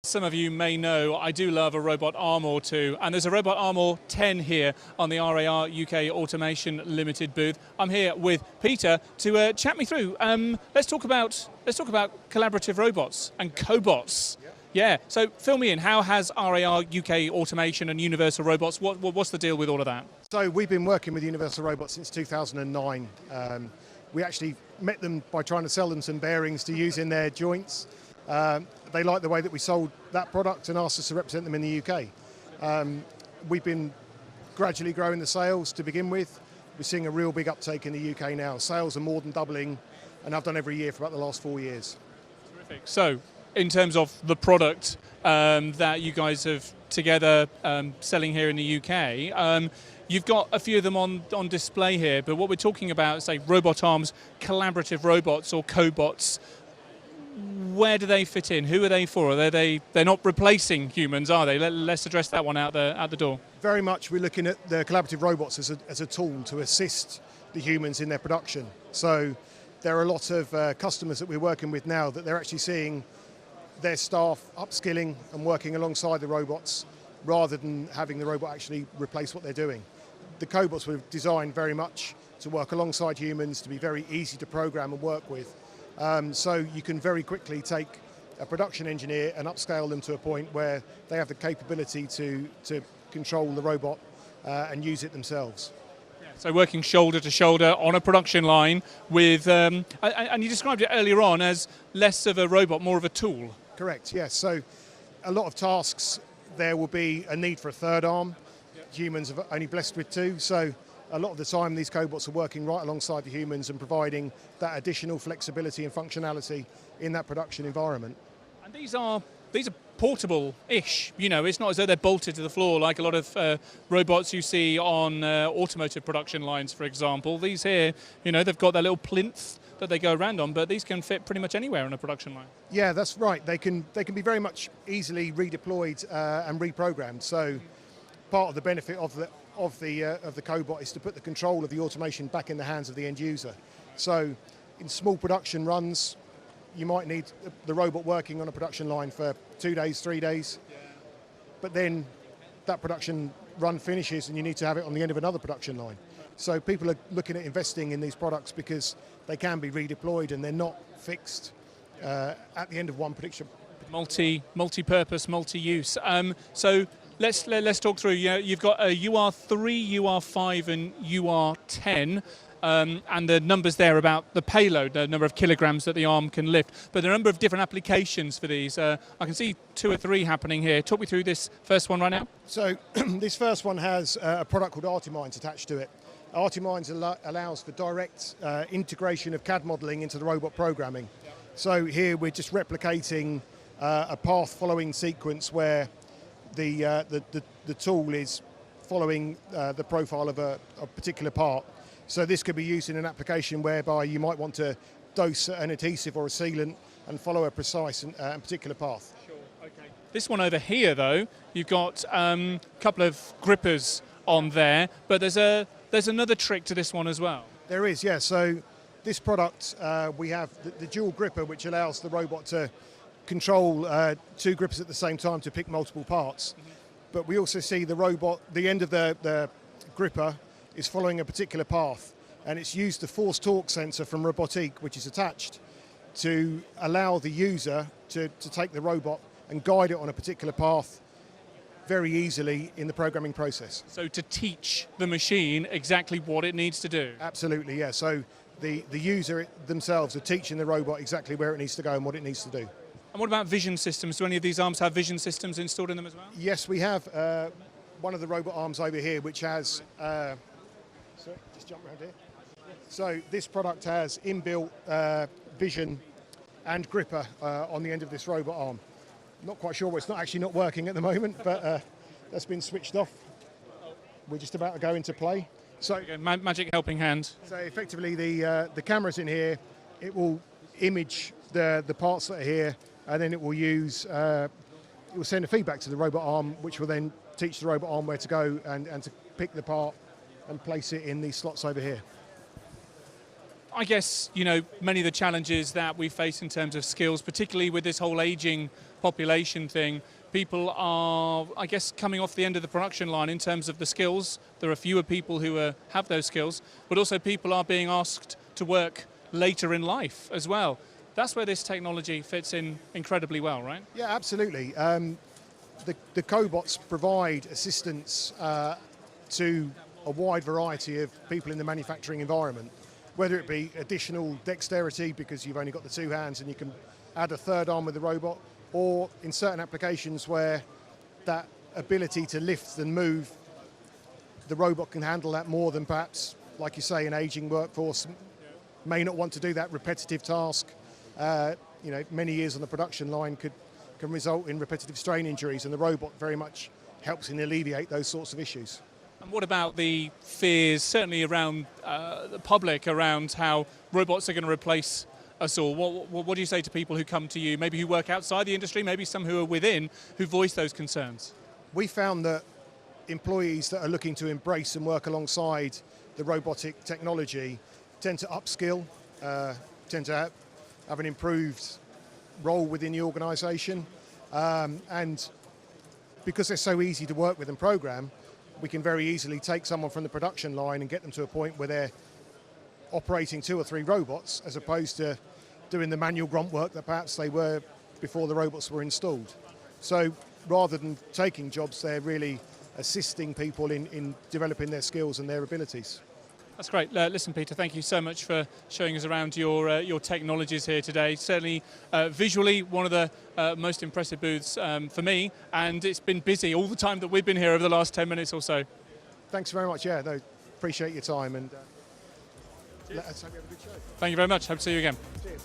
Some of you may know I do love a robot arm or two, and there's a robot arm or 10 here on the RAR UK Automation Limited booth. I'm here with Peter to chat me through. Let's talk about collaborative robots and cobots. Yeah. So fill me in. How has RAR UK Automation and Universal Robots? What's the deal with all of that? So we've been working with Universal Robots since 2009. We actually met them by trying to sell them some bearings to use in their joints. They liked the way that we sold that product and asked us to represent them in the UK. We've been gradually growing the sales to begin with. We're seeing a real big uptake in the UK now. Sales are more than doubling, and I've done every year for about the last 4 years. Terrific. So, in terms of the product that you guys have together selling here in the UK, you've got a few of them on display here, but what we're talking about is, say, robot arms, collaborative robots or cobots. Where do they fit in? Who are they for? They're not replacing humans, are they? Let's address that one out the door. Very much we're looking at the collaborative robots as a tool to assist the humans in their production. So there are a lot of customers that we're working with now that they're actually seeing their staff upskilling and working alongside the robots rather than having the robot actually replace what they're doing. The cobots were designed very much to work alongside humans, to be very easy to program and work with. So you can very quickly take a production engineer and upscale them to a point where they have the capability to control the robot and use it themselves. Yeah, so working shoulder to shoulder on a production line with, and you described it earlier on as less of a robot, more of a tool. Correct, yes. So a lot of tasks, there will be a need for a third arm. Yep. Humans are only blessed with two, so a lot of the time these cobots are working right alongside the humans and providing that additional flexibility and functionality in that production environment. And these are portable-ish, you know, it's not as though they're bolted to the floor like a lot of robots you see on automotive production lines, for example. These here, you know, they've got their little plinth that they go around on, but these can fit pretty much anywhere on a production line. Yeah, that's right. They can be very much easily redeployed and reprogrammed. So part of the benefit of the cobot is to put the control of the automation back in the hands of the end user. So in small production runs, you might need the robot working on a production line for 2 days, 3 days, but then that production run finishes and you need to have it on the end of another production line. So people are looking at investing in these products because they can be redeployed and they're not fixed at the end of one production. Multi-purpose, multi-use. So let's talk through. You've got a UR3, UR5 and UR10, and the numbers there about the payload, the number of kilograms that the arm can lift. But there are a number of different applications for these. I can see 2 or 3 happening here. Talk me through this first one right now. So this first one has a product called Artimines attached to it. Artimines allows for direct integration of CAD modelling into the robot programming. So here we're just replicating a path following sequence where the tool is following the profile of a particular part. So this could be used in an application whereby you might want to dose an adhesive or a sealant and follow a precise and particular path. Sure, okay. This one over here though, you've got a couple of grippers on there, but there's another trick to this one as well. There is, yeah. So this product, we have the dual gripper, which allows the robot to control 2 grippers at the same time to pick multiple parts. Mm-hmm. But we also see the robot, the end of the gripper is following a particular path, and it's used the force torque sensor from Robotique, which is attached to allow the user to take the robot and guide it on a particular path very easily in the programming process. So to teach the machine exactly what it needs to do? Absolutely, yeah. So the user themselves are teaching the robot exactly where it needs to go and what it needs to do. And what about vision systems? Do any of these arms have vision systems installed in them as well? Yes, we have one of the robot arms over here, which has, sorry, just jump around here. So this product has inbuilt vision and gripper on the end of this robot arm. Not quite sure, it's actually not working at the moment, but that's been switched off. We're just about to go into play. So magic helping hand. So effectively the camera's in here, it will image the parts that are here, and then it will use, it will send a feedback to the robot arm, which will then teach the robot arm where to go and to pick the part and place it in these slots over here. I guess, many of the challenges that we face in terms of skills, particularly with this whole aging population thing, people are, I guess, coming off the end of the production line in terms of the skills. There are fewer people who have those skills, but also people are being asked to work later in life as well. That's where this technology fits in incredibly well, right? Yeah, absolutely. The cobots provide assistance to a wide variety of people in the manufacturing environment, whether it be additional dexterity because you've only got the two hands and you can add a third arm with the robot, or in certain applications where that ability to lift and move, the robot can handle that more than perhaps, like you say, an aging workforce may not want to do that repetitive task. Many years on the production line can result in repetitive strain injuries, and the robot very much helps in alleviate those sorts of issues. And what about the fears, certainly around the public, around how robots are going to replace us all? What do you say to people who come to you, maybe who work outside the industry, maybe some who are within, who voice those concerns? We found that employees that are looking to embrace and work alongside the robotic technology tend to upskill, tend to have an improved role within the organisation, and because they're so easy to work with and program, we can very easily take someone from the production line and get them to a point where they're operating 2 or 3 robots as opposed to doing the manual grunt work that perhaps they were before the robots were installed. So rather than taking jobs, they're really assisting people in developing their skills and their abilities. That's great. Listen, Peter, thank you so much for showing us around your technologies here today. Certainly, visually, one of the most impressive booths for me, and it's been busy all the time that we've been here over the last 10 minutes or so. Thanks very much. Yeah, no, appreciate your time, and let's hope you have a good show. Thank you very much. Hope to see you again. Cheers.